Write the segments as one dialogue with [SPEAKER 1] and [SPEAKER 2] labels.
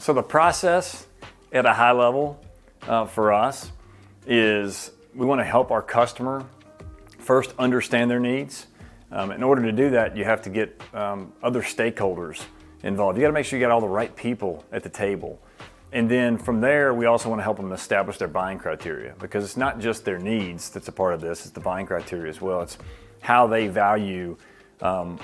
[SPEAKER 1] So the process at a high level for us is we want to help our customer first understand their needs. In order to do that, you have to get other stakeholders involved. You got to make sure you got all the right people at the table. And then from there, we also want to help them establish their buying criteria, because it's not just their needs that's a part of this, it's the buying criteria as well. It's how they value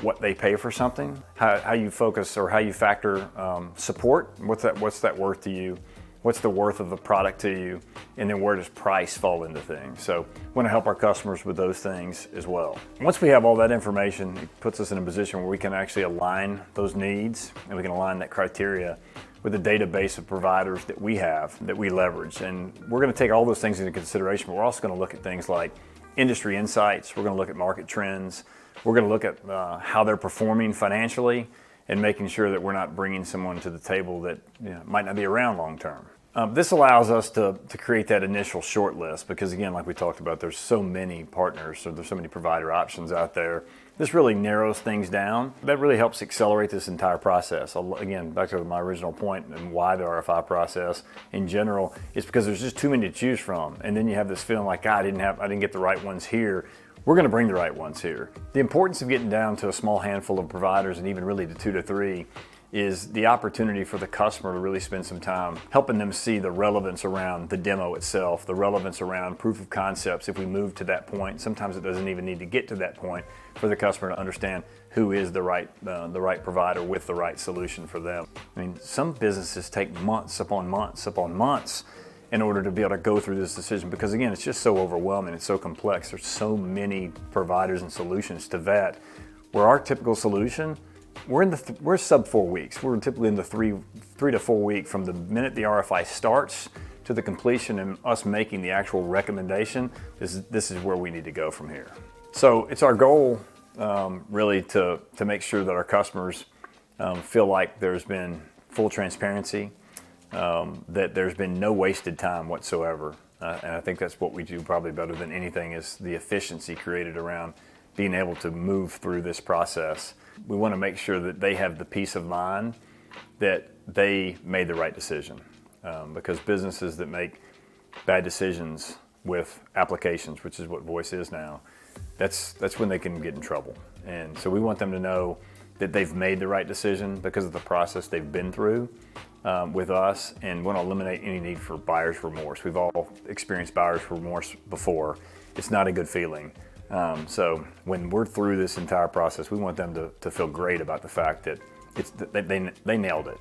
[SPEAKER 1] what they pay for something, how you focus or how you factor support. What's that worth to you? What's the worth of the product to you? And then where does price fall into things? So we want to help our customers with those things as well. Once we have all that information, it puts us in a position where we can actually align those needs and we can align that criteria with a database of providers that we have, that we leverage. And we're going to take all those things into consideration, but we're also going to look at things like industry insights. We're going to look at market trends. We're going to look at how they're performing financially and making sure that we're not bringing someone to the table that might not be around long term. This allows us to create that initial short list because, again, like we talked about, there's so many partners, so there's so many provider options out there. This really narrows things down. That really helps accelerate this entire process. Again, back to my original point and why the RFI process in general is because there's just too many to choose from. And then you have this feeling like, God, I didn't get the right ones here. We're going to bring the right ones here. The importance of getting down to a small handful of providers and even really to 2 to 3 is the opportunity for the customer to really spend some time helping them see the relevance around the demo itself, the relevance around proof of concepts if we move to that point. Sometimes it doesn't even need to get to that point for the customer to understand who is the right provider with the right solution for them. I mean, some businesses take months upon months upon months in order to be able to go through this decision because, again, it's just so overwhelming, it's so complex. There's so many providers and solutions to vet. Where our typical solution, we're sub 4 weeks. We're typically in the three to 4 week from the minute the RFI starts to the completion and us making the actual recommendation. This is where we need to go from here. So it's our goal really to make sure that our customers feel like there's been full transparency, that there's been no wasted time whatsoever. And I think that's what we do probably better than anything is the efficiency created around being able to move through this process. We want to make sure that they have the peace of mind that they made the right decision. Because businesses that make bad decisions with applications, which is what voice is now, that's when they can get in trouble. And so we want them to know that they've made the right decision because of the process they've been through with us, and want to eliminate any need for buyer's remorse. We've all experienced buyer's remorse before. It's not a good feeling. So when we're through this entire process, we want them to feel great about the fact that they nailed it.